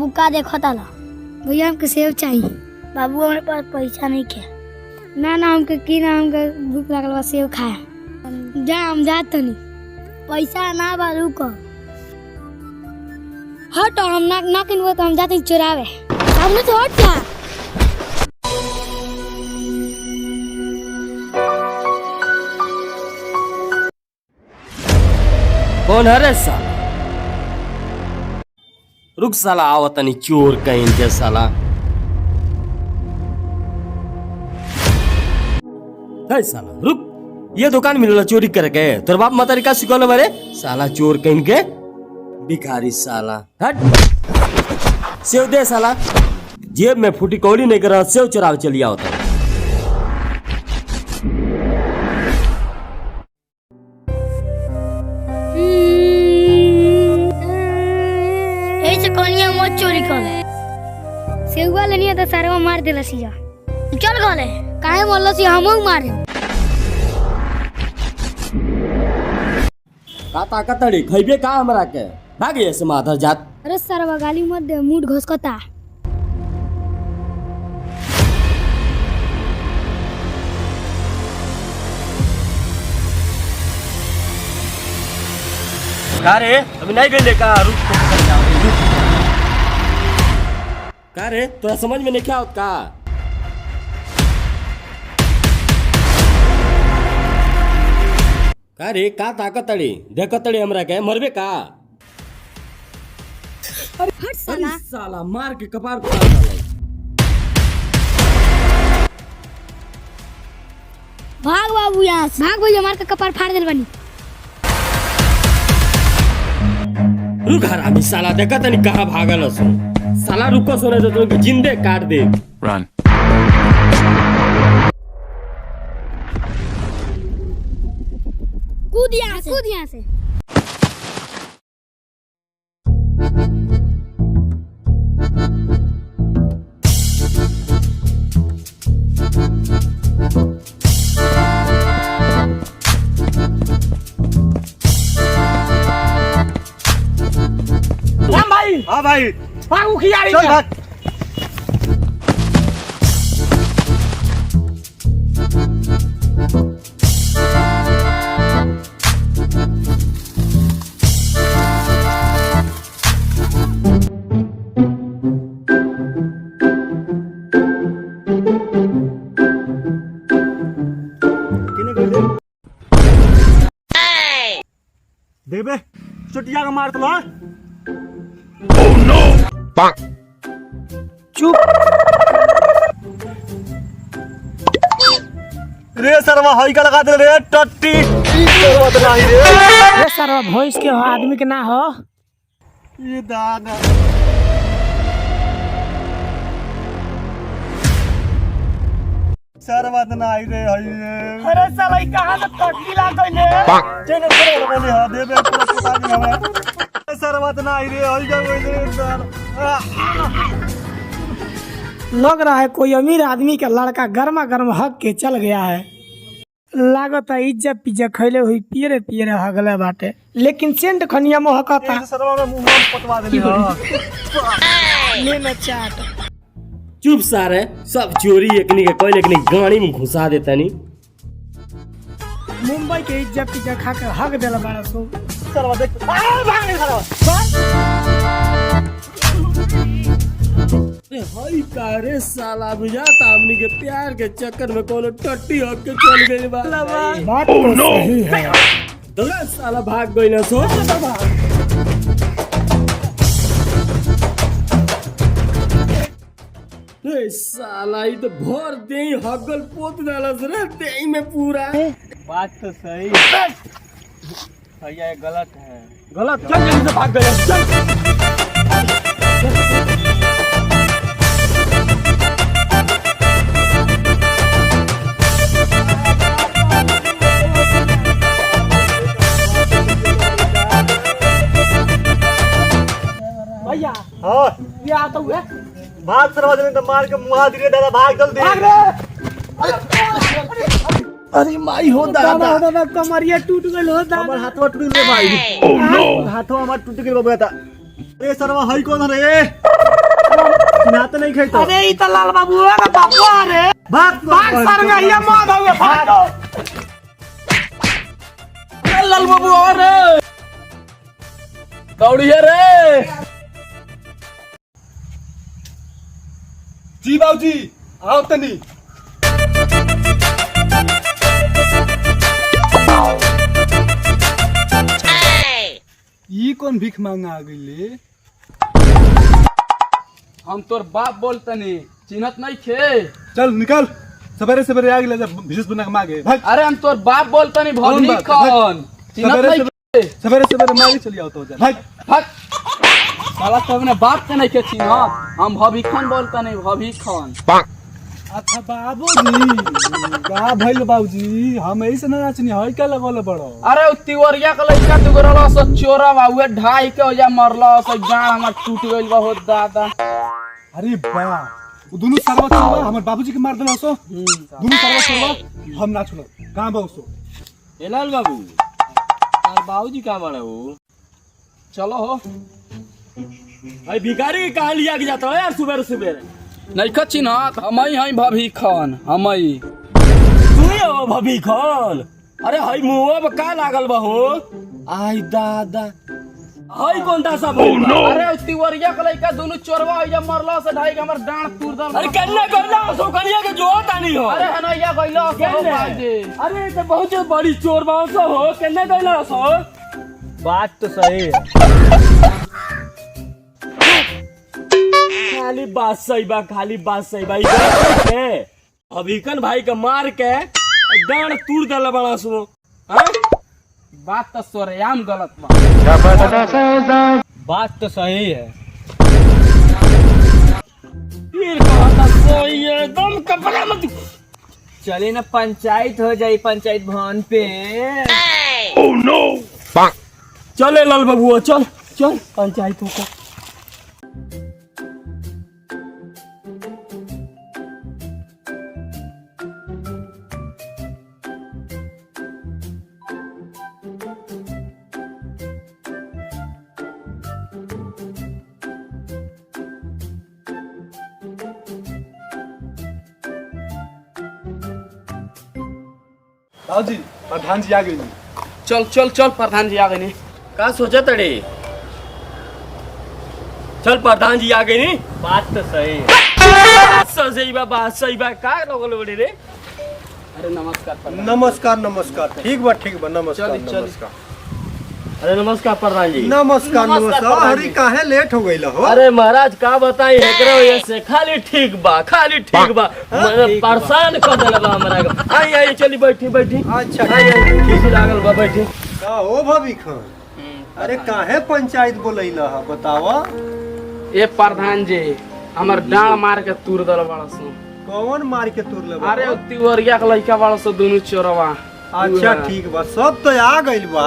बाबू का देखो ताला। भैया हमके सेव चाहिए। बाबू हमारे पास पैसा नहीं खे। ना हमके की ना हमके भूख लगल बा सेव खाए। जा हम जात नहीं। पैसा ना बाबू को हट हम ना किनबो तो हम जाते चुरावे। सामने से हट जा। कौन है रे साला? रुक साला आवत नहीं चोर कहीं के साला। है साला रुक, ये दुकान मिलला चोरी करके तोर बाप मातारी का सिखल बारे साला चोर कहीं के भिखारी साला। हट सेव दे साला, जेब में फूटी कौड़ी नहीं कर रहा सेव चुराव चलिया होता। मत चोरी कर सेवा लेनी है तो सारे में मार देला सिया। चल गले काहे मोल्ला सी हमो मारे। का ताकतड़ी खइबे का हमरा के भागे से माधर जात। अरे सारा गाली मत दे, मूड घोसकता। का रे अभी नहीं गई का रुक का रे तोरा समझ में नहीं क्या होता का रे का ताकत अड़ी देखत अड़ी हमरा के मरबे का। अरे हट साला। साला मार के कपार फाड़ डाले। भाग बाबू यहाँ से। भाग भैया मार के कपार फाड़ देल बनी। रुक हरामी साला देखत नहीं कहाँ भागल सो साला। रुको सोने तो तुमको जिंदे काट दे। रन कूद यहाँ से। भाई हाँ भाई भाग उखिया रही चल भाग। देबे चुटिया का मार तलो। चुप रे सरवा हई का लगा दे रे टट्टी सरवा तो नहीं रे सरवा भैंस के हो आदमी के ना हो। ये दादा सरवा तो नहीं रे हई। अरे साला कहां से टट्टी ला गइले। चल सरवा बोले हां देबे पूरा पता नहीं हमें। सरवा तो नहीं रे हई का कोई रे सर। लग रहा है कोई अमीर आदमी का लड़का गर्मा गर्म हक के चल गया है। लागत है इज्जत पिज्जा खैले हुई पियरे पियरे हगले बाटे, लेकिन सेंट खनिया मोहकता। सरवा में मुंह में पटवा देली हां। ले ना चाट। चुप सारे सब चोरी एकनी के कोई लेकिन गाड़ी में घुसा देता नहीं। मुंबई के इज्जत पिज्जा खा के हक देला बड़ा सो। सरवा देख भाग सरवा। हई का रे साला बुझाता हमनी के प्यार के चक्कर में कोनो टट्टी हक के चल गई बा। बात तो सही है। दौड़ा साला भाग गई ना सो। ए साला ई तो भर दे हगल पोत डालस रे देही में पूरा। बात तो सही भैया गलत है। गलत चल जल्दी से भाग गए चल। भैया हाँ ये आता हुआ भाग सरवा देने तो मार के मुहा दिए दादा भाग जल्दी। भाग रे। अरे माई हो दादा दादा कमरिया टूट गइल हो दादा। हमार हाथवा टूट गइल रे भाई। हाथवा हमार टूट गइल बाबू था। ए सरवा हई कौन रे। चिन्हाते नहीं खेतो अरे ई त लाल बाबू रे बाबू रे भाग भाग सरगा ये मार हुए भागो लाल बाबू अरे दौड़िए रे जी बाबूजी आओ तनी ई कौन भीख मांगा आ गईले? हम तोर बाप बोलतनी चिन्हत नहीं खे चल निकल सवेरे सवेरे आ गईले जब भिस बना के मांगे भाग अरे हम तोर बाप बोलतनी कौन भभी बात? कौन चिन्हत सवेरे नहीं खे सवेरे सवेरे मांगे चली आओ तो जा भाग भाग साला तो अपने बाप के नहीं के चिन्हत हम भभी खान बोलतनी भभी खान अच्छा बाबूजी का भइल बाबूजी हम ऐसे ना नाचनी हई का लगल बड़ो अरे उ तिवरिया के लइका दुगरला से चोरा बा उहे ढाई के ओजा मरला से गाड़ हमर टूट गइल बा हो दादा अरे वाह वो दोनों सरवा चलवा हमर बाबूजी के मार देला सो दोनों सरवा चलवा हम ना छोड़ कहां बा उसो ए लाल बाबू तार बाबूजी कहाँ बड़े हो? चलो हो भाई भिखारी कहाँ लिया के जाता है यार सुबह सुबह? नहीं का चिन्हत हमई हई भभी खान हमई तू ही हो भभी खान? अरे हई मुंह में का लागल बा हो? आई दादा हई कौन ता सब? अरे उ तिवरिया के लइका दोनों चोरवा ओजा मरला से ढाई के हमर डांड तूर दल अरे कन्ने करना सो कनिया के जो तानी हो? अरे हनैया गइला से हो बाजे अरे तो बहुत बड़ी चोर बांसो हो कन्ने गइला सो? बात तो सही है खाली बात सही बा खाली बात सही बा के अभिकन भाई के मार के डांड तूर दल बड़ा सो हां बात तो सोरेआम गलत बा बात तो सही है फिर कहता सोई एकदम कपड़ा मत चले ना पंचायत हो जाई पंचायत भवन पे चले लाल बाबू चल चल पंचायत को बाबूजी प्रधान जी आ गई चल चल चल प्रधान जी आ गए का सोचा तड़े? चल प्रधान जी आ गए नी बात तो सही है बात सही बा का लगल बड़े रे? अरे नमस्कार प्रधान नमस्कार नमस्कार ठीक बा नमस्कार चल, चल। नमस्कार अरे नमस्कार प्रधान जी। नमस्कार नमस्कार अरे काहे लेट हो गइल हो? अरे महाराज का बताई एकरा वजह से खाली ठीक बा मैंने परेशान कर देला बा हमरा के। आई आई चली बैठी बैठी अच्छा आई आई किसी लागल बा बैठी। का हो भाभी खान? अरे काहे पंचायत बोलैला ह बतावा? ए प्रधान जी हमर डांड मार के तूर दल बड़ा सो कौन मार के तोड़ ले? अरे उ तिवरिया के लइका बड़ा सो दोनों चोरवा अच्छा ठीक बा सब तो आ गइल बा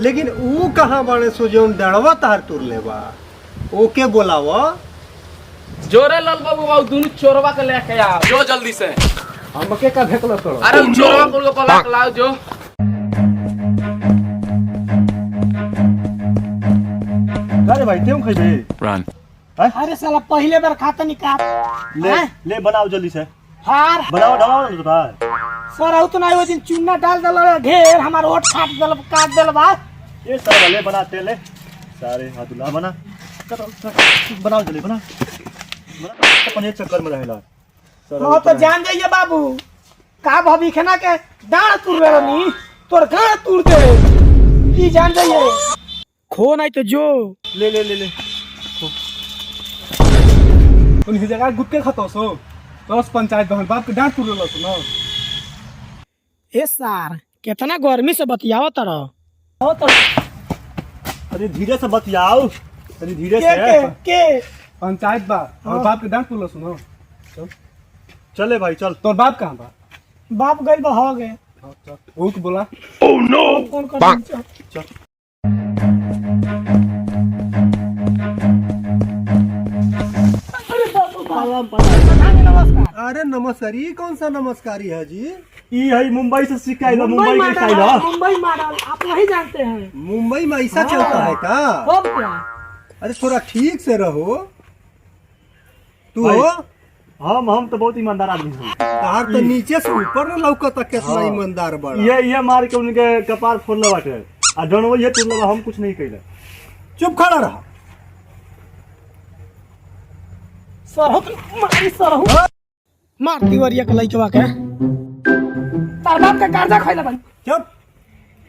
लेकिन ऊ कहाँ बड़े सो जौन डड़वा तार तोड़ ले बा ओके बोलावा। जोरे लाल बाबू बाबू दोनों चोरवा के लेके आ जो जल्दी से हमके का भेकलो तोड़? अरे उ चोरवा को पलट लाओ जो अरे भाई क्यों खइबे? अरे साला पहले बार खाता निकाल ले बनाओ जल्दी से हार बनाओ ढाल सर आउ तो ना वो दिन चूना डाल दल ढेर हमार ओट काट दल बा। ये सारा ले बनाते ले सारे हाथुला बना बनाओ जल्दी बना अपन एक चक्कर में रहेला। हाँ तो जान जाइए बाबू का भभी खेना के डांड तुर रही तोर गाड़ तुर दे ई जान जाइए खो नहीं तो जो ले ले ले ले उन जगह गुटके खातो सो दस पंचायत भवन बाप के डांट तुरलो सो ना ए सार कितना गर्मी से बतियाव तरह अरे धीरे से बतियाओ अरे धीरे के से के पंचायत बा और बाप के डांट तुरलो सो ना चले भाई चल। तोर बाप कहां बा? बाप गइल बा हो गए वो को बोला फोन कर अरे नमस्कार ये कौन सा नमस्कारी है जी? ई है मुंबई से शिकायत मुंबई मॉडल आप नहीं जानते हैं मुंबई में ऐसा चलता है का? अब क्या अरे थोड़ा ठीक से रहो। तू हो हम तो बहुत ईमानदार आदमी हैं। तार तो नीचे से ऊपर न लौकता कितना ईमानदार बड़ा। ये मार के उनके कपार फोड़ले बाटे आ जौन वो ये तुरले हम कुछ नहीं कइले। चुप खड़ा रहा। मार तिवरिया के लइकवा के तार बाप के कर्जा खइले भाई। चुप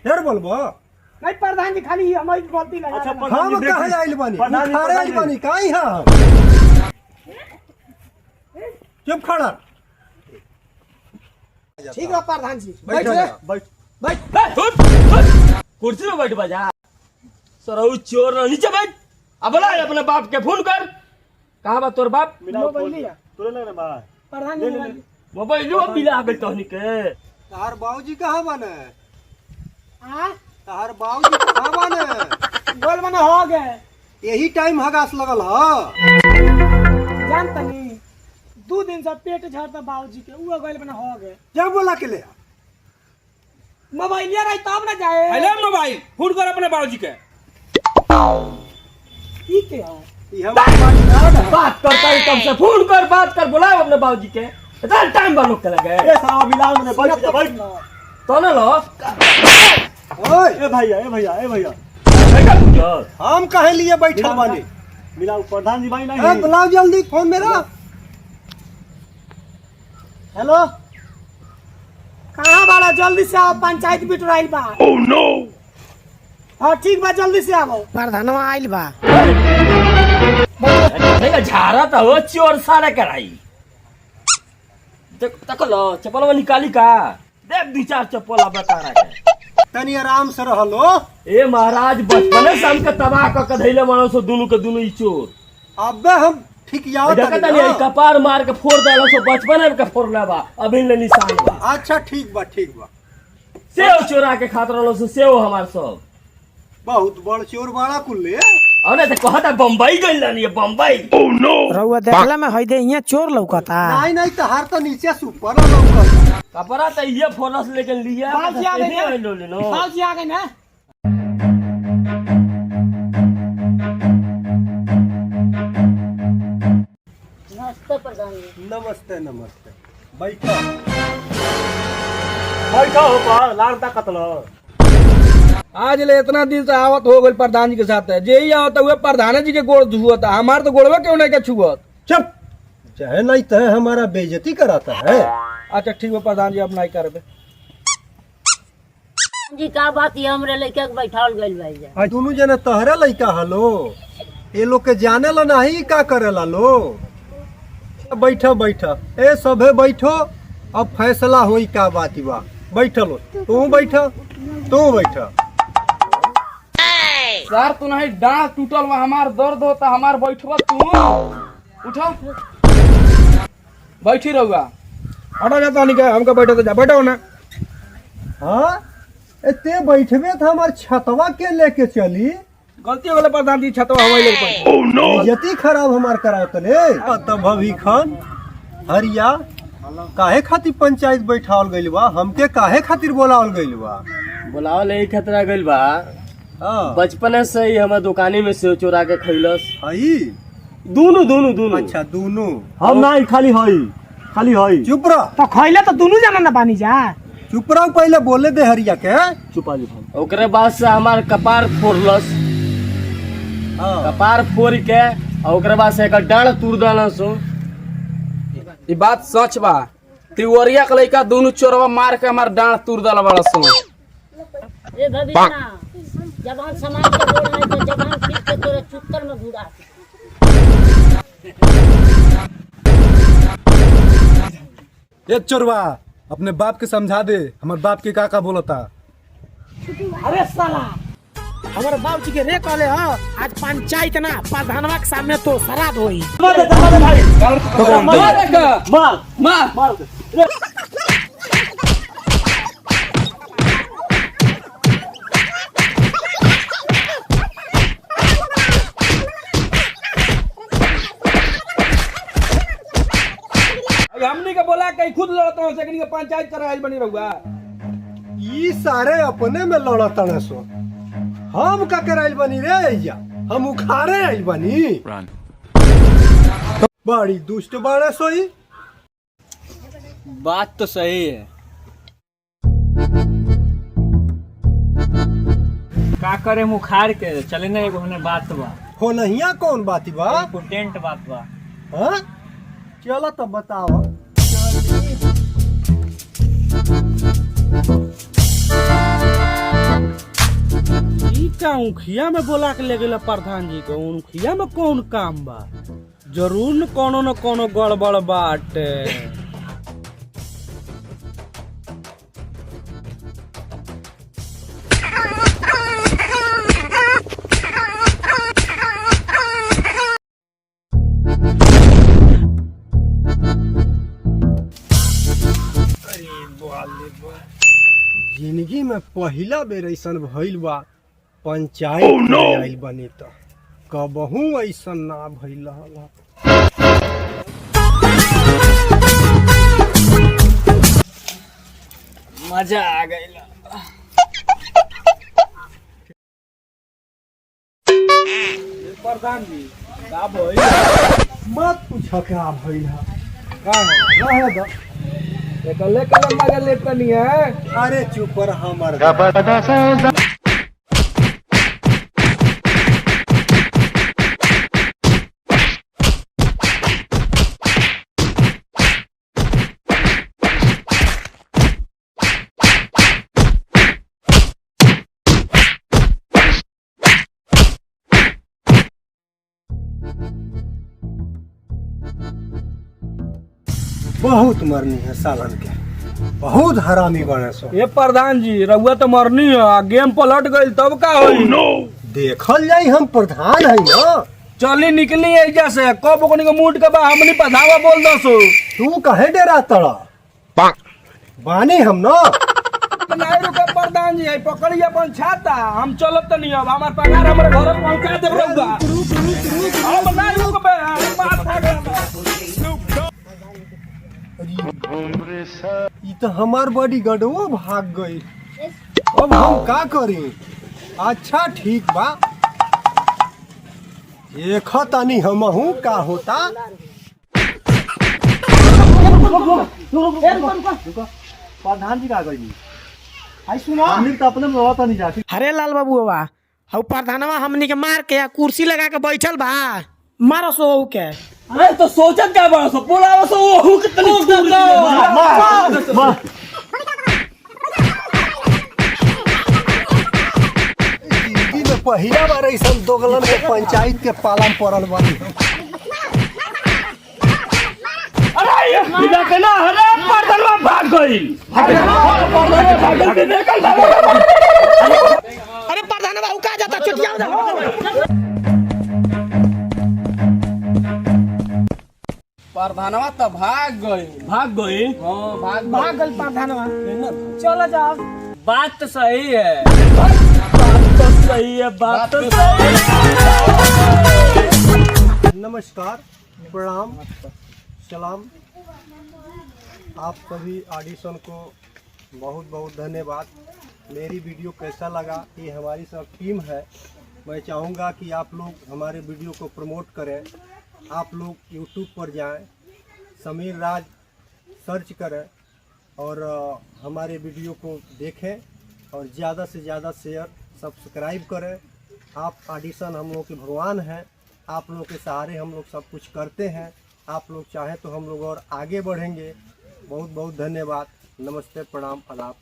फिर बोलबो। नहीं प्रधान जी खाली हमारी गलती लगा अच्छा हम कहे आइल बानी उखाड़े आइल बानी काई हां। चुप खड़ा। ठीक है प्रधान जी बैठ बैठ कुर्सी में बैठ बजा सरऊ चोर ना नीचे बैठ अब बोला अपने बाप के फोन कर कहा बा तोर बाप मोबाइल लिया तुरले ना बा प्रधान जी मोबाइल मोबाइल जो मिला गई तोहनी के तार बाबूजी कहां बने? हां तार बाबूजी कहां बने? गोल बना हो गए यही टाइम हगास लगल ह। जानता नहीं 2 दिन से पेट झड़ता बाबूजी के उ गोल बना हो गए। जब बोला के ले मोबाइल लिया रही तब ना जाए। हेलो मोबाइल फोन कर अपने बाबूजी के। ठीक है ई हम बात करता है कब से फोन कर बात कर बुलाओ अपने बाबूजी के इतना टाइम बालू के लगे ए साला मिलाओ ने बैठ जा बैठ। तो ना लो ओए ए भैया बेटा पूछो हम कहे लिए बैठल बानी। मिलाओ प्रधान जी भाई ए नहीं। बुलाओ जल्दी फोन मेरा। हेलो कहाँ बाड़ा जल्दी से आओ पंचायत बिटोराइल बा। ओह नो हाँ ठीक बा जल्दी से आओ प्रधानवा आइल बा। देखा झारा तो हो चोर सारा कराई तक लो चप्पल निकाली का देख 2-4 चप्पल अब बता रहा है तनी आराम से रहलो। ए महाराज बचपने से हमके तबाह कर धैले मानो सो दोनों के दोनों ई चोर अबे हम ठीक याद देखा तनी ई कपार मार के फोड़ देला सो बचपने के फोड़ला बा अभी ले निशान बा। अच्छा ठीक बा सेव चोरा के खात रहलो सो सेव हमार सब बहुत बड़ चोर बाड़ा कुल्ले। अरे तो कहता बम्बई गइल रहनी बम्बई। ओह नो रउआ देखला में हई दे यहाँ चोर लौकता। नहीं तहार तो नीचे से ऊपर लौकता। कपड़ा तो ये फोरस लेके लिया बाबूजी आ गए ना? लो लेनो बाबूजी आ गए ना। नमस्ते बैठो। बैठो हो पा लाड़ ताकत लो। आज ले इतना दिन से आवत हो गई प्रधान जी के साथ है जे ही आवत हुए प्रधान जी के गोड़ छुअता हमार तो गोड़वा क्यों नहीं के छुअत। चुप चाहे नहीं तहे हमारा बेइज्जती कराता है। अच्छा ठीक है प्रधान जी अब नहीं करबे। जी का बात ये हमरे लइका के बैठाल गइल भाई जा। आज दोनों जने तहरे लइका हलो ये लोग के जाने ला नहीं का करेला लो। बैठो ए सभे बैठो अब फैसला होई का बात बा। बैठलो तू बैठ। सर तू नहीं डांस टूटल बा हमार दर्द होता हमार बैठवा तू उठो बैठी रहुआ हटा जाता नहीं क्या हमका बैठो तो जा बैठो ना। हाँ ते बैठबे तो हमार छतवा के लेके चली। गलती हो गई प्रधान जी छतवा हवाई लोग पर इज्जती खराब हमार कराओ तले। तब अभी खान हरिया काहे खातिर पंचायत बैठावल गइल बा हमके काहे खातिर बोलावल गइल बा? बुलाओ ले खतरा गइल बा। हाँ बचपने से ही हमारे दुकानी में सेव चोरा के खैलस हई दोनों अच्छा दोनों हम नहीं खाली हई चुप रह। तो खैले तो दोनों जाना ना पानी जा। चुप रह पहले बोले दे हरिया के। चुपा जी भाई। ओकरे बाद से हमार कपार फोड़लस हाँ कपार फोड़ के और ओकरे बाद से एक डांड तूर देलस। ये बात सच बा तिवरिया के लइका दोनों चोरवा मार के हमार डांड तूर दला बड़ा सो। ए भबिया जबान समाज के बोल नहीं तो जबान खींच के तोरे चुत्तर में घुरा। ये चोरवा अपने बाप के समझा दे हमारे बाप के का बोलता। अरे साला हमारे बाबूजी के रे कहले हो आज पंचायत ना प्रधानवा के सामने तो श्राद्ध होई। मार हमने के बोला कहीं खुद लड़ता हूँ सेकंड के पंचायत कराइल बनी रहुआ। ई सारे अपने में लड़तन सो हम का कराइल बनी रे या हम उखाड़े आइल बनी। बड़ी दुष्ट बाड़े सोई। बात तो सही है। का करे मुखार के चले ना एगो होने बात बा। हो नहिया कौन बाती बा? इम्पोर्टेंट बात बा। हाँ चलो तब बताओ। उखिया में बोला के ले गेला प्रधान जी को, उखिया में कौन काम बा? जरूर न कोनो गड़बड़ बाटे। जिंदगी में पहला बेर ऐसन भइल बा पंचायत में आइल बनी त कबहू ऐसन ना भइल रहल। मजा आ गई। प्रधान जी का भइल? मत पूछो क्या भइल है। का रहे दो। कले कलम मजा लेता नहीं है। अरे चुप रह हमर। बहुत मरनी है सालन के, बहुत हरामी बने सो। ये प्रधान जी रउआ तो मरनी है, गेम पलट गई तब का होई? देखल जाई हम प्रधान है ना। चली निकली एजा से कब ओकनी के मूड के बा हमनी पधावा बोल दसो। तू कहे डेरा तड़ा बानी हम ना। नहीं रुके प्रधान जी, पकड़ी अपन छाता, हम चलत नहीं। अब हमार पगार हमरे घर पहुंचा दे रउआ। अब नहीं रुकबे, बात आ गया। ई तो हमार बॉडी गार्डो भाग गई। अब हम का करी? अच्छा ठीक बा, देखो तनी हमहू का होता। प्रधान जी का गई? आई सुना हमनी तो अपने में नहीं जाती। अरे लाल बाबू बाबा, हऊ प्रधानवा हमनी के मार के कुर्सी लगा के बैठल बा, मारो सो हऊ के। अरे तो सोचत क्या बड़ा सो बोला सो वो हुक तनी जिंदगी में पहिला बार ऐसा दोगलन के पंचायत के पालन पड़ल बानी। अरे बिना केना अरे प्रधानवा भाग गई। अरे प्रधानवा हऊ का जाता चटिया जा। प्रधानवा तो भाग गई। भाग गई? हाँ भाग गल प्रधानवा। चलो जाओ। बात तो सही है। बात तो सही है। बात तो सही है। नमस्कार, प्रणाम, सलाम। आप सभी ऑडिशन को बहुत बहुत धन्यवाद। मेरी वीडियो कैसा लगा, ये हमारी सब टीम है। मैं चाहूँगा कि आप लोग हमारे वीडियो को प्रमोट करें। आप लोग यूट्यूब पर जाएं, समीर राज सर्च करें और हमारे वीडियो को देखें और ज़्यादा से ज़्यादा शेयर सब्सक्राइब करें। आप ऑडिशन हम लोग के भगवान हैं, आप लोग के सहारे हम लोग सब कुछ करते हैं। आप लोग चाहें तो हम लोग और आगे बढ़ेंगे। बहुत बहुत धन्यवाद। नमस्ते, प्रणाम, आदाब।